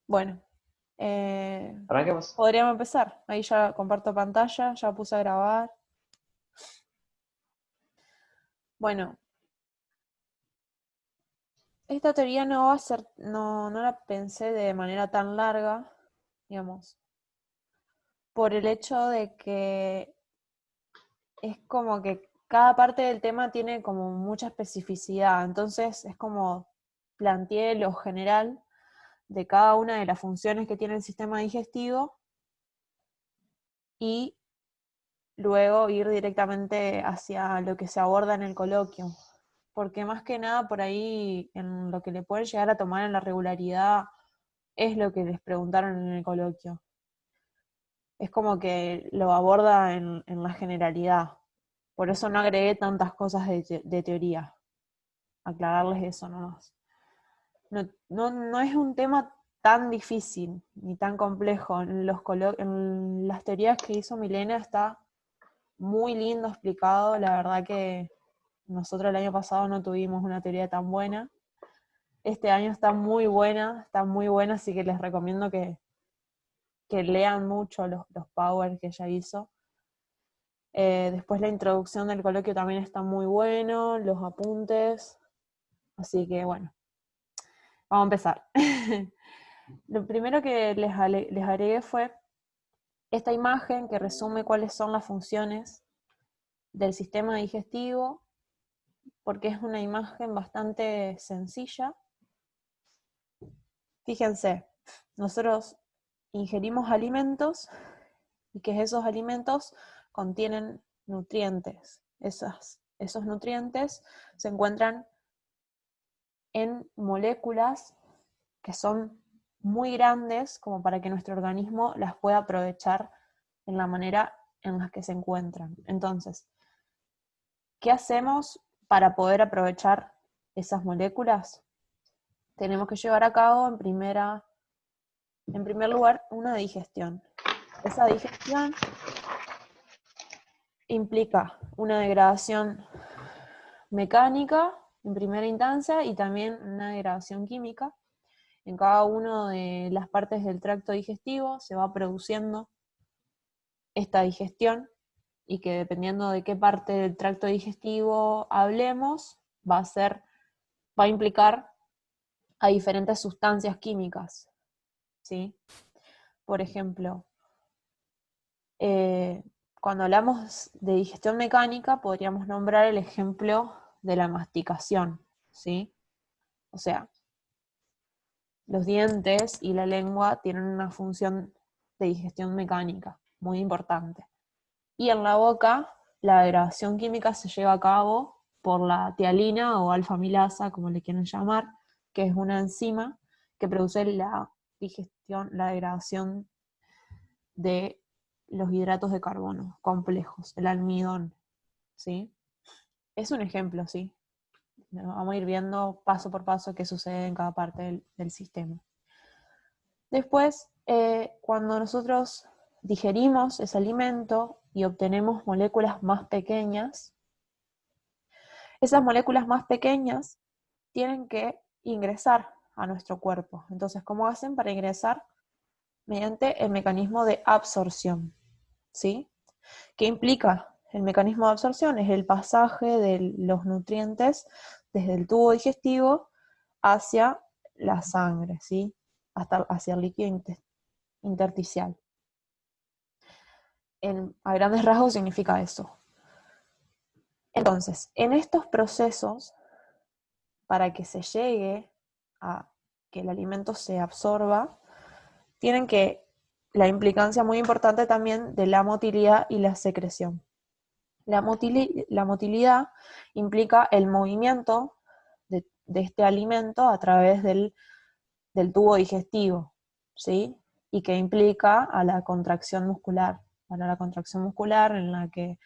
Bueno, eh, Arranquemos. podríamos empezar. Ahí ya comparto pantalla, ya puse a grabar. Bueno, esta teoría no va a ser, no la pensé de manera tan larga, digamos, por el hecho de que es como que cada parte del tema tiene como mucha especificidad. Entonces es como planteé lo general de cada una de las funciones que tiene el sistema digestivo y luego ir directamente hacia lo que se aborda en el coloquio. Porque más que nada por ahí en lo que le pueden llegar a tomar en la regularidad es lo que les preguntaron en el coloquio. Es como que lo aborda en la generalidad. Por eso no agregué tantas cosas de teoría. Aclararles eso nomás. No es un tema tan difícil ni tan complejo. En las teorías que hizo Milena está muy lindo explicado. La verdad que nosotros el año pasado no tuvimos una teoría tan buena. Este año está muy buena, así que les recomiendo que lean mucho los power que ella hizo. Después la introducción del coloquio también está muy bueno, los apuntes, así que bueno, vamos a empezar. Lo primero que les agregué fue esta imagen que resume cuáles son las funciones del sistema digestivo, porque es una imagen bastante sencilla. Fíjense, nosotros ingerimos alimentos y que esos alimentos contienen nutrientes. Esos nutrientes se encuentran en moléculas que son muy grandes como para que nuestro organismo las pueda aprovechar en la manera en la que se encuentran. Entonces, ¿qué hacemos para poder aprovechar esas moléculas? Tenemos que llevar a cabo en primer lugar una digestión. Esa digestión implica una degradación mecánica en primera instancia y también una degradación química. En cada una de las partes del tracto digestivo se va produciendo esta digestión y que dependiendo de qué parte del tracto digestivo hablemos, va a implicar a diferentes sustancias químicas, ¿sí? Por ejemplo, eh, cuando hablamos de digestión mecánica, podríamos nombrar el ejemplo de la masticación, ¿sí? O sea, los dientes y la lengua tienen una función de digestión mecánica muy importante. Y en la boca, la degradación química se lleva a cabo por la tialina o alfa-amilasa, como le quieren llamar, que es una enzima que produce la digestión, la degradación de los hidratos de carbono complejos, el almidón, ¿sí? Es un ejemplo, ¿sí? Vamos a ir viendo paso por paso qué sucede en cada parte del sistema. Después, cuando nosotros digerimos ese alimento y obtenemos moléculas más pequeñas, esas moléculas más pequeñas tienen que ingresar a nuestro cuerpo. Entonces, ¿cómo hacen para ingresar? Mediante el mecanismo de absorción, ¿sí? ¿Qué implica? El mecanismo de absorción es el pasaje de los nutrientes desde el tubo digestivo hacia la sangre, ¿sí? Hacia el líquido intersticial. A grandes rasgos significa eso. Entonces, en estos procesos, para que se llegue a que el alimento se absorba, tienen que la implicancia muy importante también de la motilidad y la secreción. La motilidad implica el movimiento de este alimento a través del tubo digestivo, ¿sí? Y que implica a la contracción muscular. Para la contracción muscular en la que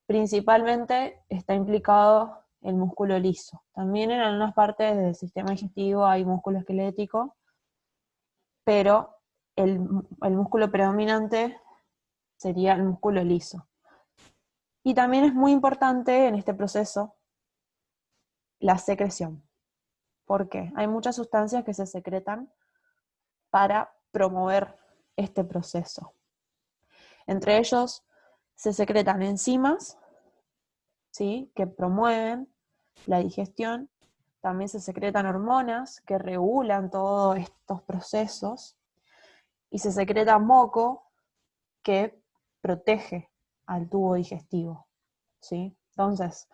principalmente está implicado el músculo liso. También en algunas partes del sistema digestivo hay músculo esquelético, pero el músculo predominante sería el músculo liso. Y también es muy importante en este proceso la secreción. ¿Por qué? Hay muchas sustancias que se secretan para promover este proceso. Entre ellos se secretan enzimas, ¿sí?, que promueven la digestión. También se secretan hormonas que regulan todos estos procesos. Y se secreta moco que protege al tubo digestivo, ¿sí? Entonces,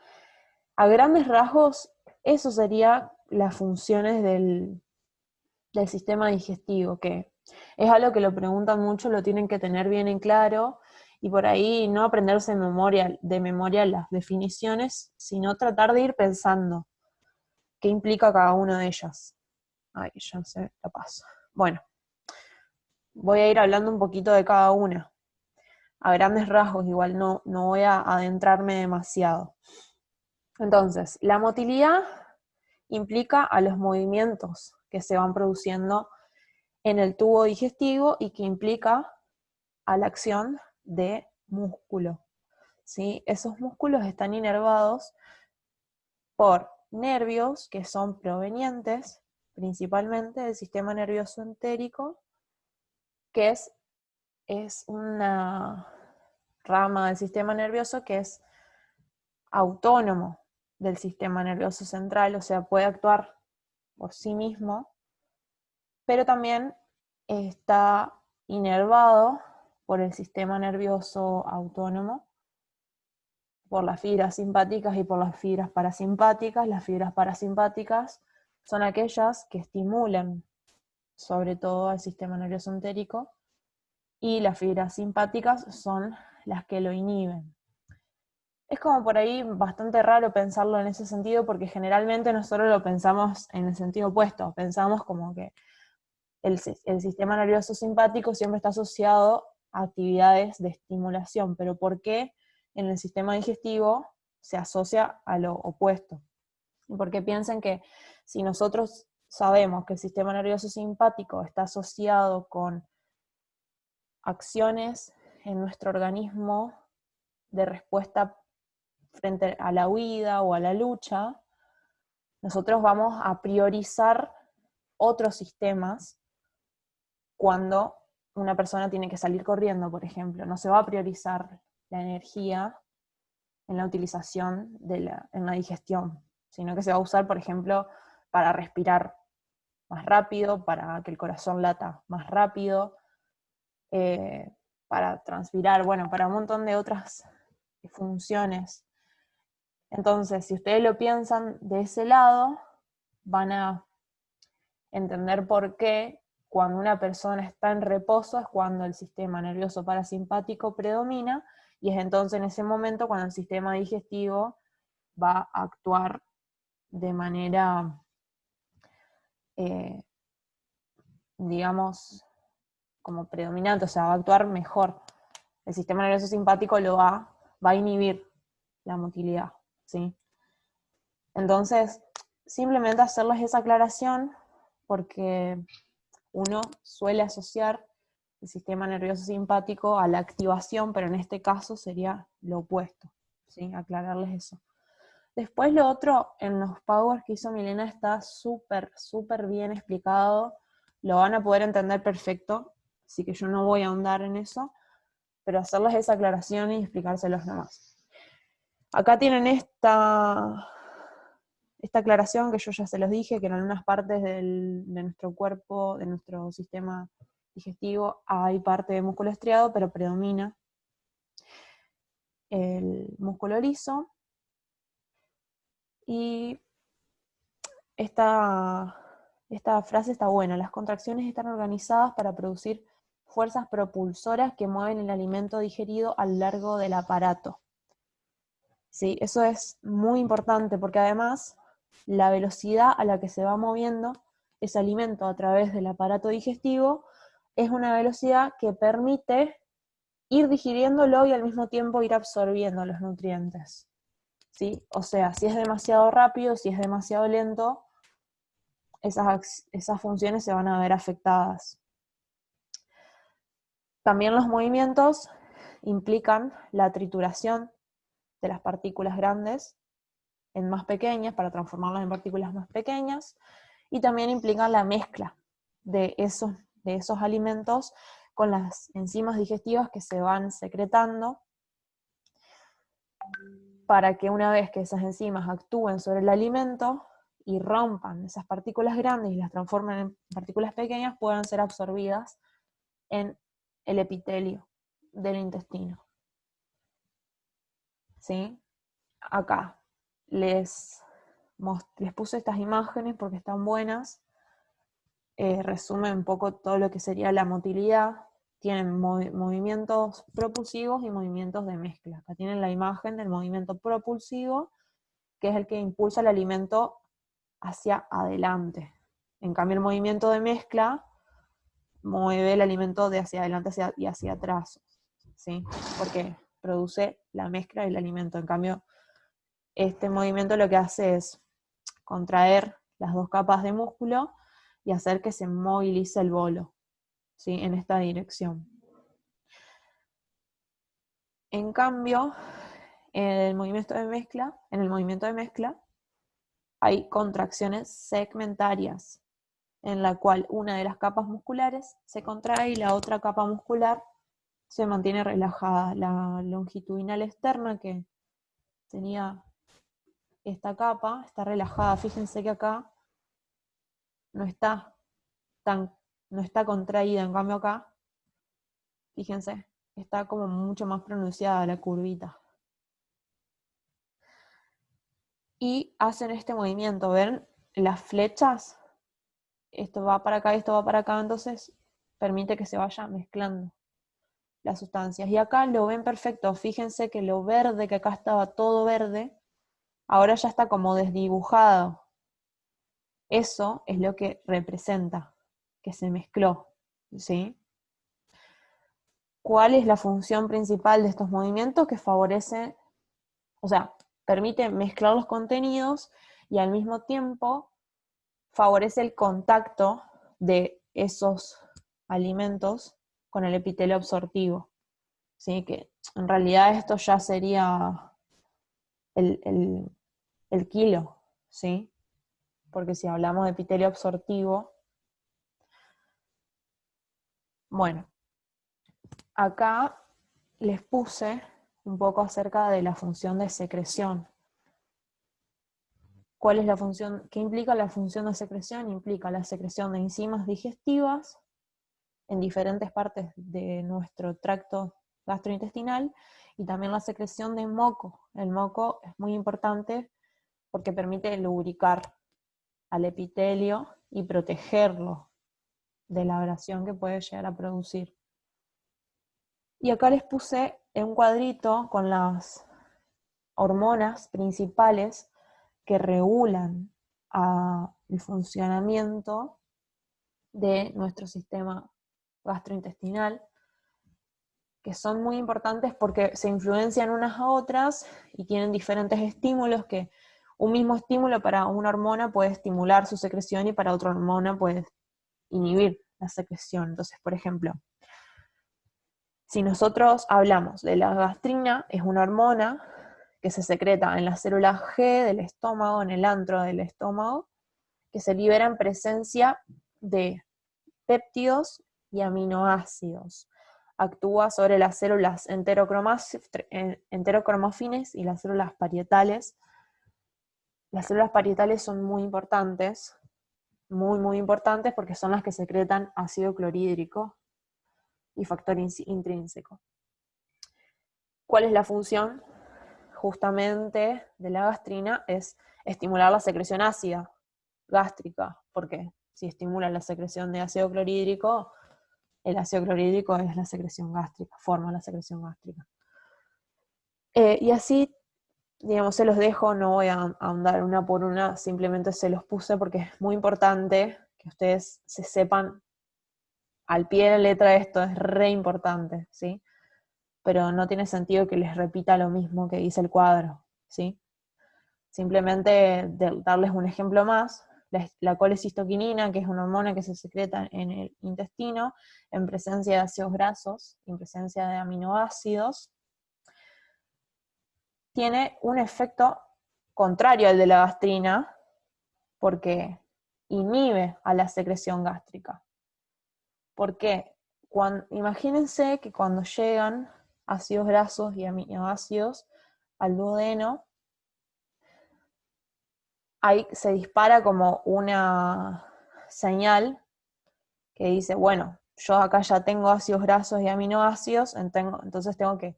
a grandes rasgos, eso serían las funciones del sistema digestivo, que es algo que lo preguntan mucho, lo tienen que tener bien en claro, y por ahí no aprenderse de memoria las definiciones, sino tratar de ir pensando qué implica cada una de ellas. Ay, ya sé, la paso. Bueno, voy a ir hablando un poquito de cada una. A grandes rasgos, igual no voy a adentrarme demasiado. Entonces, la motilidad implica a los movimientos que se van produciendo en el tubo digestivo y que implica a la acción de músculo, ¿sí? Esos músculos están inervados por nervios que son provenientes principalmente del sistema nervioso entérico, que es una rama del sistema nervioso que es autónomo del sistema nervioso central, o sea, puede actuar por sí mismo, pero también está inervado por el sistema nervioso autónomo, por las fibras simpáticas y por las fibras parasimpáticas. Las fibras parasimpáticas son aquellas que estimulan sobre todo al sistema nervioso entérico, y las fibras simpáticas son las que lo inhiben. Es como por ahí bastante raro pensarlo en ese sentido, porque generalmente nosotros lo pensamos en el sentido opuesto. Pensamos como que el sistema nervioso simpático siempre está asociado a actividades de estimulación, pero ¿por qué en el sistema digestivo se asocia a lo opuesto? Porque piensen que si nosotros sabemos que el sistema nervioso simpático está asociado con acciones en nuestro organismo de respuesta frente a la huida o a la lucha, nosotros vamos a priorizar otros sistemas cuando una persona tiene que salir corriendo, por ejemplo. No se va a priorizar la energía en la utilización en la digestión, sino que se va a usar, por ejemplo, para respirar más rápido, para que el corazón lata más rápido, para transpirar, bueno, para un montón de otras funciones. Entonces, si ustedes lo piensan de ese lado, van a entender por qué cuando una persona está en reposo es cuando el sistema nervioso parasimpático predomina, y es entonces en ese momento cuando el sistema digestivo va a actuar de manera, digamos, como predominante, o sea, va a actuar mejor. El sistema nervioso simpático va a inhibir la motilidad, ¿sí? Entonces, simplemente hacerles esa aclaración, porque uno suele asociar el sistema nervioso simpático a la activación, pero en este caso sería lo opuesto, ¿sí? Aclararles eso. Después lo otro, en los powers que hizo Milena está súper, súper bien explicado, lo van a poder entender perfecto, así que yo no voy a ahondar en eso, pero hacerles esa aclaración y explicárselos nomás. Acá tienen esta aclaración que yo ya se los dije, que en algunas partes de nuestro cuerpo, de nuestro sistema digestivo, hay parte de músculo estriado, pero predomina el músculo liso. Y esta frase está buena: las contracciones están organizadas para producir fuerzas propulsoras que mueven el alimento digerido a lo largo del aparato. Sí, eso es muy importante, porque además la velocidad a la que se va moviendo ese alimento a través del aparato digestivo es una velocidad que permite ir digiriéndolo y al mismo tiempo ir absorbiendo los nutrientes, ¿sí? O sea, si es demasiado rápido, si es demasiado lento, esas funciones se van a ver afectadas. También los movimientos implican la trituración de las partículas grandes en más pequeñas para transformarlas en partículas más pequeñas, y también implican la mezcla de de esos alimentos con las enzimas digestivas que se van secretando, para que una vez que esas enzimas actúen sobre el alimento y rompan esas partículas grandes y las transformen en partículas pequeñas, puedan ser absorbidas en el epitelio del intestino. ¿Sí? Acá les puse estas imágenes porque están buenas. Resume un poco todo lo que sería la motilidad. Tienen movimientos propulsivos y movimientos de mezcla. Acá tienen la imagen del movimiento propulsivo, que es el que impulsa el alimento hacia adelante. En cambio, el movimiento de mezcla mueve el alimento de hacia adelante y hacia atrás, ¿sí? Porque produce la mezcla del alimento. En cambio, este movimiento lo que hace es contraer las dos capas de músculo y hacer que se movilice el bolo, ¿sí? En esta dirección. En cambio, en el movimiento de mezcla hay contracciones segmentarias, en la cual una de las capas musculares se contrae y la otra capa muscular se mantiene relajada. La longitudinal externa que tenía esta capa está relajada. Fíjense que acá no está contraída, en cambio acá, fíjense, está como mucho más pronunciada la curvita. Y hacen este movimiento, ¿ven? Las flechas, esto va para acá y esto va para acá, entonces permite que se vaya mezclando las sustancias. Y acá lo ven perfecto, fíjense que lo verde, que acá estaba todo verde, ahora ya está como desdibujado. Eso es lo que representa, que se mezcló, ¿sí? ¿Cuál es la función principal de estos movimientos? Que favorece, o sea, permite mezclar los contenidos y al mismo tiempo favorece el contacto de esos alimentos con el epitelio absortivo. ¿Sí? Que en realidad esto ya sería el kilo, ¿sí? Porque si hablamos de epitelio absortivo, bueno, acá les puse un poco acerca de la función de secreción. ¿Cuál es la función? ¿Qué implica la función de secreción? Implica la secreción de enzimas digestivas en diferentes partes de nuestro tracto gastrointestinal y también la secreción de moco. El moco es muy importante porque permite lubricar al epitelio y protegerlo de la abrasión que puede llegar a producir. Y acá les puse un cuadrito con las hormonas principales que regulan el funcionamiento de nuestro sistema gastrointestinal, que son muy importantes porque se influencian unas a otras y tienen diferentes estímulos, que un mismo estímulo para una hormona puede estimular su secreción y para otra hormona puede inhibir la secreción. Entonces, por ejemplo, si nosotros hablamos de la gastrina, es una hormona que se secreta en las células G del estómago, en el antro del estómago, que se libera en presencia de péptidos y aminoácidos. Actúa sobre las células enterocromófines y las células parietales. Las células parietales son muy importantes, muy importantes, porque son las que secretan ácido clorhídrico y factor intrínseco. ¿Cuál es la función? Justamente de la gastrina es estimular la secreción ácida gástrica, porque si estimula la secreción de ácido clorhídrico, el ácido clorhídrico es la secreción gástrica, forma la secreción gástrica. Y así, digamos, se los dejo, no voy a ahondar una por una, simplemente se los puse porque es muy importante que ustedes se sepan al pie de la letra esto, es re importante, ¿sí? Pero no tiene sentido que les repita lo mismo que dice el cuadro, ¿sí? Simplemente darles un ejemplo más, la colecistoquinina, que es una hormona que se secreta en el intestino, en presencia de ácidos grasos, en presencia de aminoácidos, tiene un efecto contrario al de la gastrina, porque inhibe a la secreción gástrica. Porque imagínense que cuando llegan ácidos grasos y aminoácidos al duodeno, ahí se dispara como una señal que dice, bueno, yo acá ya tengo ácidos grasos y aminoácidos, entonces tengo que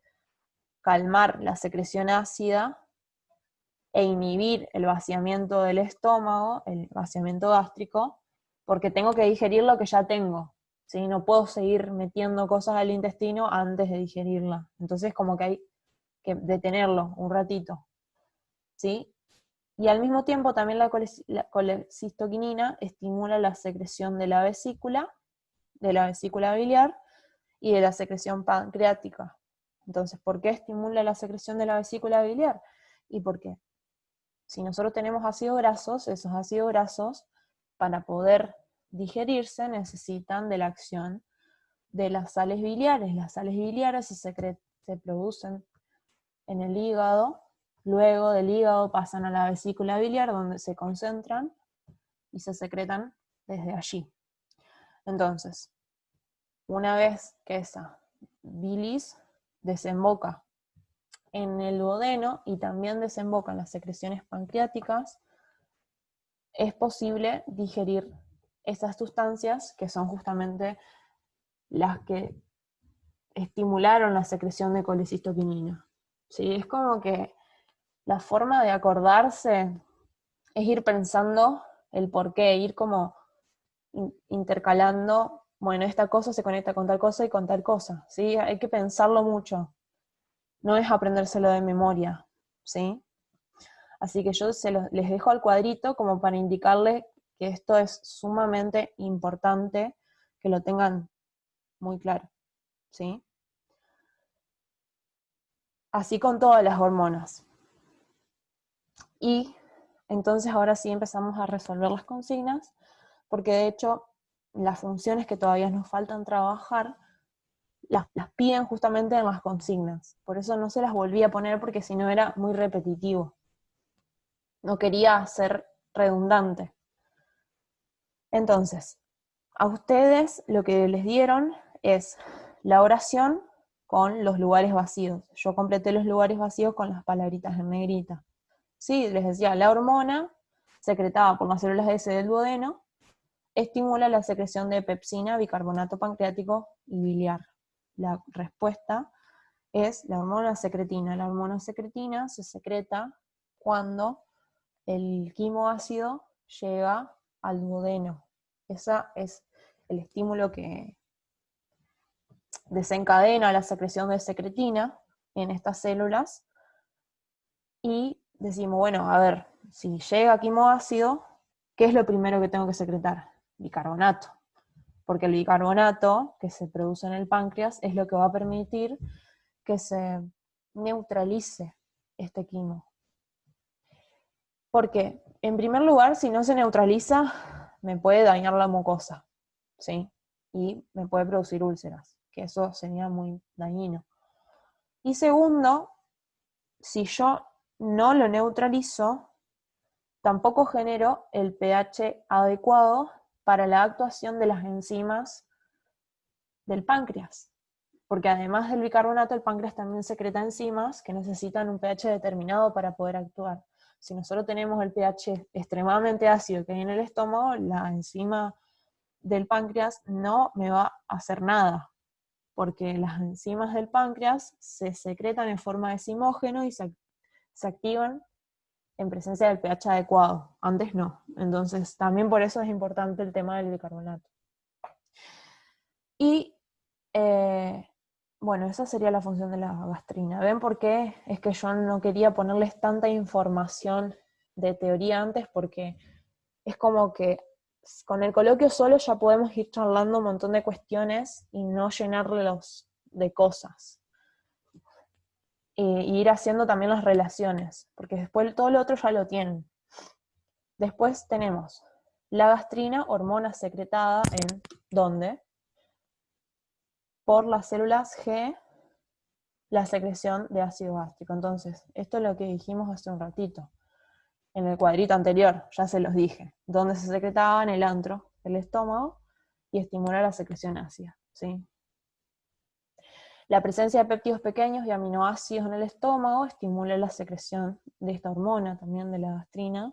calmar la secreción ácida e inhibir el vaciamiento del estómago, el vaciamiento gástrico, porque tengo que digerir lo que ya tengo, ¿sí? No puedo seguir metiendo cosas al intestino antes de digerirla. Entonces como que hay que detenerlo un ratito, ¿sí? Y al mismo tiempo también la colecistoquinina estimula la secreción de la vesícula biliar y de la secreción pancreática. Entonces, ¿por qué estimula la secreción de la vesícula biliar? ¿Y por qué? Si nosotros tenemos ácidos grasos, esos ácidos grasos, para poder digerirse, necesitan de la acción de las sales biliares. Las sales biliares se producen en el hígado, luego del hígado pasan a la vesícula biliar, donde se concentran y se secretan desde allí. Entonces, una vez que esa bilis desemboca en el duodeno y también desemboca en las secreciones pancreáticas, es posible digerir esas sustancias que son justamente las que estimularon la secreción de colecistoquinina. ¿Sí? Es como que la forma de acordarse es ir pensando el por qué, ir como intercalando, bueno, esta cosa se conecta con tal cosa y con tal cosa, ¿sí? Hay que pensarlo mucho, no es aprendérselo de memoria, ¿sí? Así que yo les dejo al cuadrito como para indicarles que esto es sumamente importante, que lo tengan muy claro, ¿sí? Así con todas las hormonas. Y entonces ahora sí empezamos a resolver las consignas, porque de hecho las funciones que todavía nos faltan trabajar las piden justamente en las consignas. Por eso no se las volví a poner porque si no era muy repetitivo. No quería ser redundante. Entonces, a ustedes lo que les dieron es la oración con los lugares vacíos. Yo completé los lugares vacíos con las palabritas en negrita. Sí, les decía, la hormona secretada por las células S del duodeno estimula la secreción de pepsina, bicarbonato pancreático y biliar. La respuesta es la hormona secretina. La hormona secretina se secreta cuando el quimoácido llega al duodeno. Ese es el estímulo que desencadena la secreción de secretina en estas células. Y decimos, bueno, a ver, si llega quimoácido, ¿qué es lo primero que tengo que secretar? Bicarbonato. Porque el bicarbonato que se produce en el páncreas es lo que va a permitir que se neutralice este quimo. Porque, en primer lugar, si no se neutraliza, me puede dañar la mucosa, ¿sí? Y me puede producir úlceras, que eso sería muy dañino. Y segundo, si yo no lo neutralizo, tampoco genero el pH adecuado para la actuación de las enzimas del páncreas. Porque además del bicarbonato, el páncreas también secreta enzimas que necesitan un pH determinado para poder actuar. Si nosotros tenemos el pH extremadamente ácido que hay en el estómago, la enzima del páncreas no me va a hacer nada, porque las enzimas del páncreas se secretan en forma de zimógeno y se activan en presencia del pH adecuado, antes no. Entonces también por eso es importante el tema del bicarbonato. Y bueno, esa sería la función de la gastrina. ¿Ven por qué? Es que yo no quería ponerles tanta información de teoría antes, porque es como que con el coloquio solo ya podemos ir charlando un montón de cuestiones y no llenarlos de cosas. Y ir haciendo también las relaciones, porque después todo lo otro ya lo tienen. Después tenemos la gastrina, hormona secretada en ¿dónde? Por las células G, la secreción de ácido gástrico. Entonces, esto es lo que dijimos hace un ratito. En el cuadrito anterior, ya se los dije. ¿Dónde se secretaba? En el antro del estómago. y estimula la secreción ácida, ¿sí? La presencia de péptidos pequeños y aminoácidos en el estómago estimula la secreción de esta hormona, también de la gastrina,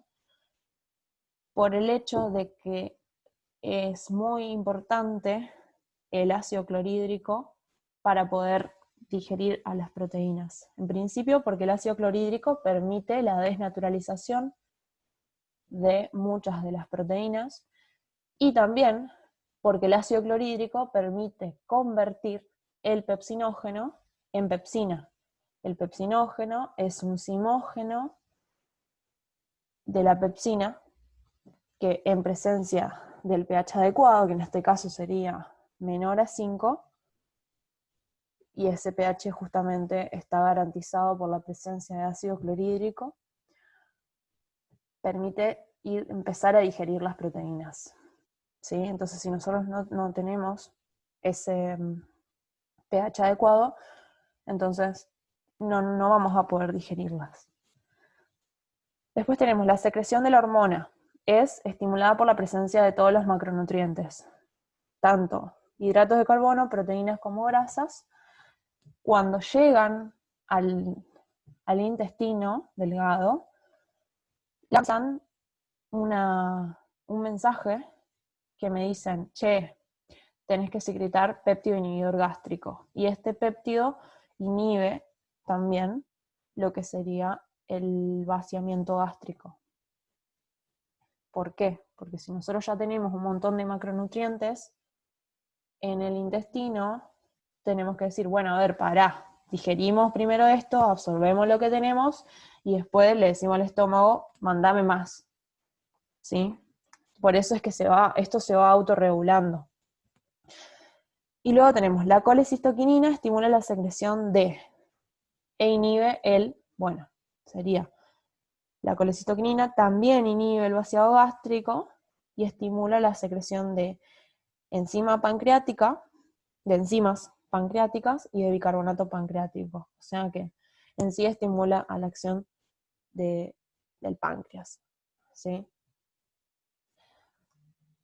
por el hecho de que es muy importante el ácido clorhídrico para poder digerir a las proteínas. En principio porque el ácido clorhídrico permite la desnaturalización de muchas de las proteínas, y también porque el ácido clorhídrico permite convertir el pepsinógeno en pepsina. El pepsinógeno es un zimógeno de la pepsina que en presencia del pH adecuado, que en este caso sería menor a 5, y ese pH justamente está garantizado por la presencia de ácido clorhídrico, permite empezar a digerir las proteínas, ¿sí? Entonces, si nosotros no tenemos ese pH adecuado, entonces no vamos a poder digerirlas. Después tenemos la secreción de la hormona. Es estimulada por la presencia de todos los macronutrientes, tanto hidratos de carbono, proteínas como grasas. Cuando llegan al intestino delgado, lanzan un mensaje que me dicen, che, tenés que secretar péptido inhibidor gástrico. Y este péptido inhibe también lo que sería el vaciamiento gástrico. ¿Por qué? Porque si nosotros ya tenemos un montón de macronutrientes en el intestino, tenemos que decir, bueno, a ver, pará, digerimos primero esto, absorbemos lo que tenemos, y después le decimos al estómago, mandame más, ¿sí? Por eso es que esto se va autorregulando. Y luego tenemos la colecistoquinina, estimula la secreción de, e inhibe sería la colecistoquinina también inhibe el vaciado gástrico y estimula la secreción de enzimas pancreáticas y de bicarbonato pancreático. O sea que en sí estimula a la acción del páncreas, ¿sí?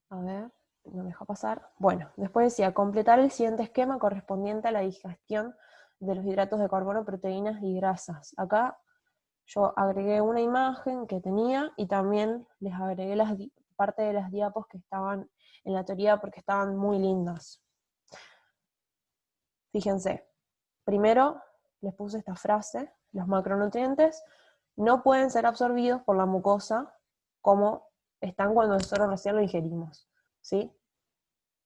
A ver, no me deja pasar. Bueno, después decía, completar el siguiente esquema correspondiente a la digestión de los hidratos de carbono, proteínas y grasas. Acá yo agregué una imagen que tenía y también les agregué parte de las diapos que estaban en la teoría porque estaban muy lindas. Fíjense, primero les puse esta frase: los macronutrientes no pueden ser absorbidos por la mucosa como están cuando nosotros recién lo ingerimos, ¿sí?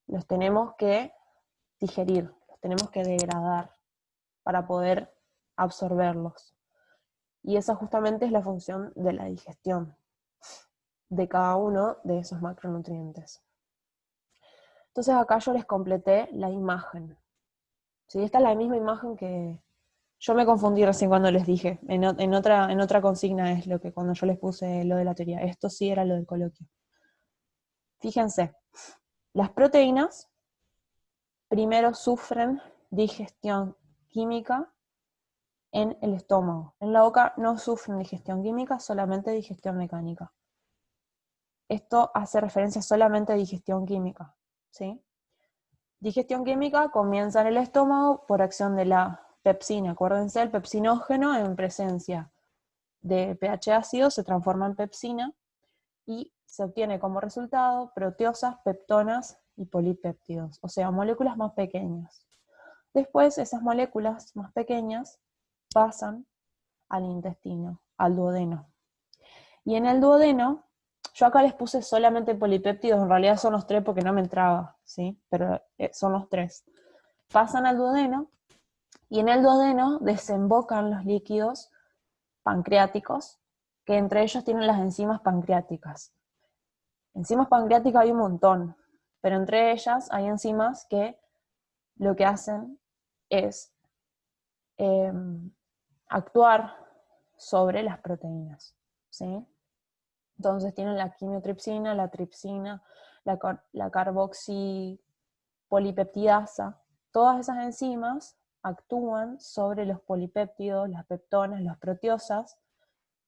Los tenemos que digerir, los tenemos que degradar para poder absorberlos. Y esa justamente es la función de la digestión de cada uno de esos macronutrientes. Entonces acá yo les completé la imagen. ¿Sí? Esta es la misma imagen que yo me confundí recién cuando les dije. En otra consigna es lo que cuando yo les puse lo de la teoría. Esto sí era lo del coloquio. Fíjense, las proteínas primero sufren digestión química en el estómago. En la boca no sufren digestión química, solamente digestión mecánica. Esto hace referencia solamente a digestión química, ¿sí? Digestión química comienza en el estómago por acción de la pepsina. Acuérdense, el pepsinógeno en presencia de pH ácido se transforma en pepsina y se obtiene como resultado proteosas, peptonas y polipéptidos, o sea, moléculas más pequeñas. Después esas moléculas más pequeñas pasan al intestino, al duodeno. Y en el duodeno, yo acá les puse solamente polipéptidos, en realidad son los 3 porque no me entraba, ¿sí? Pero son los 3. Pasan al duodeno, y en el duodeno desembocan los líquidos pancreáticos, que entre ellos tienen las enzimas pancreáticas. Enzimas pancreáticas hay un montón, pero entre ellas hay enzimas que lo que hacen es actuar sobre las proteínas, ¿sí? Entonces tienen la quimiotripsina, la tripsina, la carboxipolipeptidasa. Todas esas enzimas actúan sobre los polipéptidos, las peptonas, las proteosas,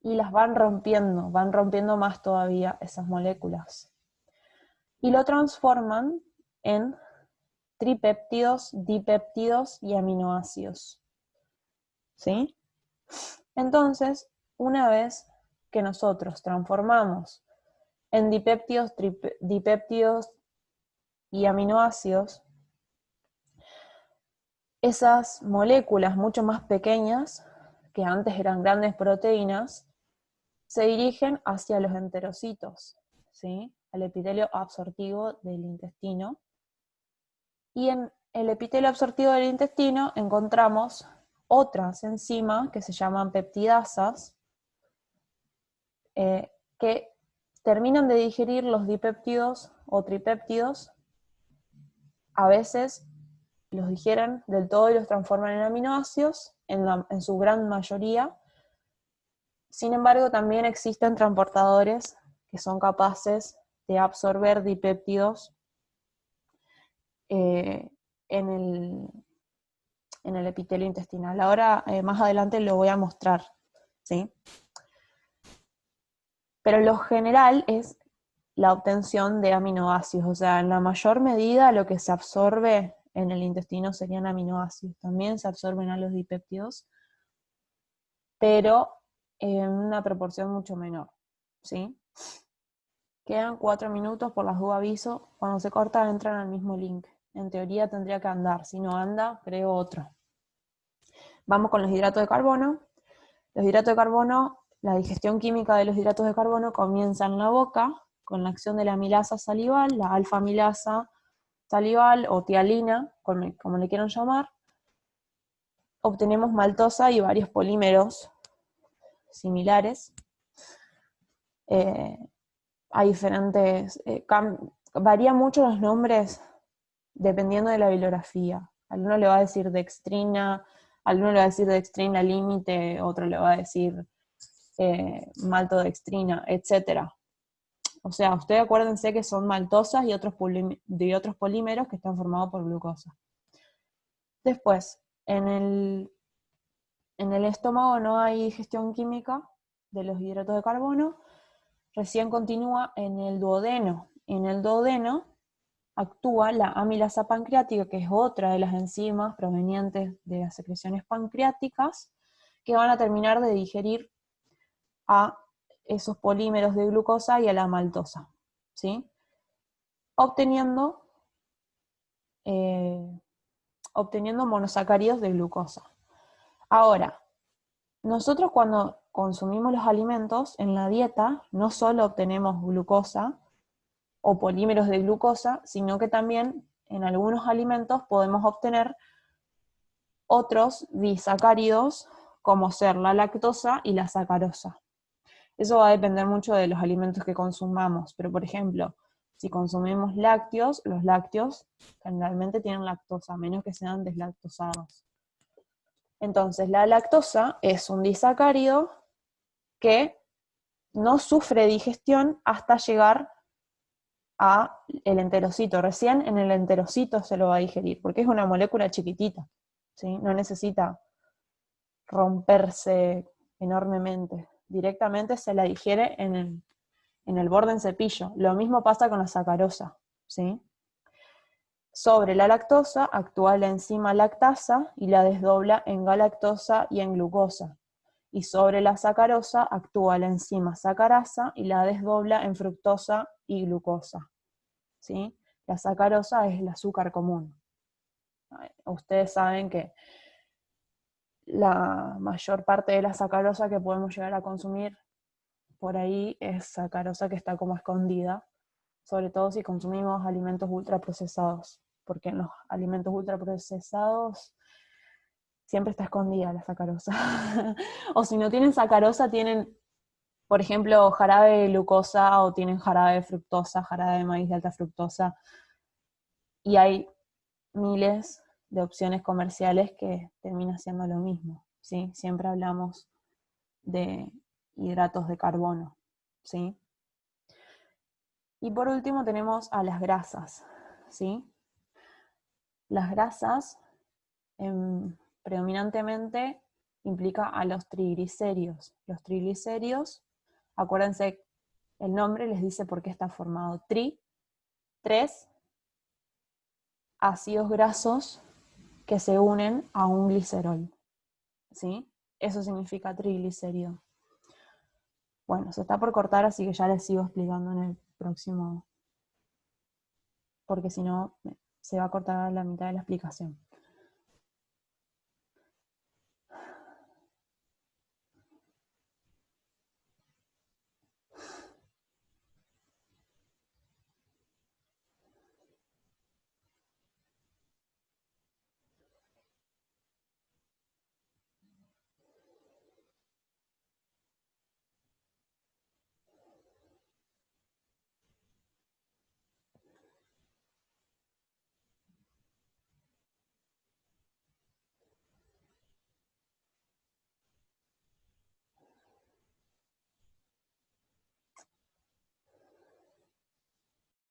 y las van rompiendo más todavía esas moléculas. Y lo transforman en tripéptidos, dipéptidos y aminoácidos. ¿Sí? Entonces, una vez que nosotros transformamos en dipéptidos, dipéptidos y aminoácidos, esas moléculas mucho más pequeñas, que antes eran grandes proteínas, se dirigen hacia los enterocitos, ¿sí? Al epitelio absortivo del intestino. Y en el epitelio absortivo del intestino encontramos otras enzimas que se llaman peptidasas, que terminan de digerir los dipéptidos o tripéptidos. A veces los digieren del todo y los transforman en aminoácidos, en su gran mayoría. Sin embargo, también existen transportadores que son capaces de absorber dipéptidos en el epitelio intestinal. Ahora, más adelante lo voy a mostrar, ¿sí? Pero lo general es la obtención de aminoácidos, o sea, en la mayor medida lo que se absorbe en el intestino serían aminoácidos. También se absorben a los dipéptidos, pero en una proporción mucho menor, ¿sí? Quedan 4 minutos, por las dudas aviso. Cuando se corta entran al mismo link. En teoría tendría que andar, si no anda, creo otro. Vamos con los hidratos de carbono. Los hidratos de carbono, la digestión química de los hidratos de carbono comienza en la boca, con la acción de la amilasa salival, la alfa-amilasa salival o tialina, como le quieran llamar. Obtenemos maltosa y varios polímeros similares. Hay diferentes, varían mucho los nombres dependiendo de la bibliografía. Alguno le va a decir dextrina, alguno le va a decir dextrina límite, otro le va a decir maltodextrina, etc. O sea, ustedes acuérdense que son maltosas y otros polímeros que están formados por glucosa. Después, en el estómago no hay digestión química de los hidratos de carbono, recién continúa en el duodeno. En el duodeno actúa la amilasa pancreática, que es otra de las enzimas provenientes de las secreciones pancreáticas, que van a terminar de digerir a esos polímeros de glucosa y a la maltosa, ¿sí? Obteniendo monosacáridos de glucosa. Ahora, nosotros cuando consumimos los alimentos en la dieta, no solo obtenemos glucosa o polímeros de glucosa, sino que también en algunos alimentos podemos obtener otros disacáridos, como ser la lactosa y la sacarosa. Eso va a depender mucho de los alimentos que consumamos, pero por ejemplo, si consumimos lácteos, los lácteos generalmente tienen lactosa, a menos que sean deslactosados. Entonces, la lactosa es un disacárido que no sufre digestión hasta llegar a el enterocito. Recién en el enterocito se lo va a digerir, porque es una molécula chiquitita, ¿sí? No necesita romperse enormemente. Directamente se la digiere en el borde en cepillo. Lo mismo pasa con la sacarosa, ¿sí? Sobre la lactosa actúa la enzima lactasa y la desdobla en galactosa y en glucosa. Y sobre la sacarosa actúa la enzima sacarasa y la desdobla en fructosa y glucosa, ¿sí? La sacarosa es el azúcar común. Ustedes saben que la mayor parte de la sacarosa que podemos llegar a consumir por ahí es sacarosa que está como escondida, sobre todo si consumimos alimentos ultraprocesados, porque en los alimentos ultraprocesados siempre está escondida la sacarosa. O si no tienen sacarosa, tienen, por ejemplo, jarabe de glucosa o tienen jarabe de fructosa, jarabe de maíz de alta fructosa, y hay miles de opciones comerciales que terminan siendo lo mismo, ¿sí? Siempre hablamos de hidratos de carbono, ¿sí? Y por último tenemos a las grasas, ¿sí? Las grasas predominantemente implica a los triglicéridos. Los triglicéridos, acuérdense, el nombre les dice por qué está formado. Tri, tres, ácidos grasos que se unen a un glicerol, ¿sí? Eso significa triglicérido. Bueno, se está por cortar, así que ya les sigo explicando en el próximo, porque si no se va a cortar la mitad de la explicación.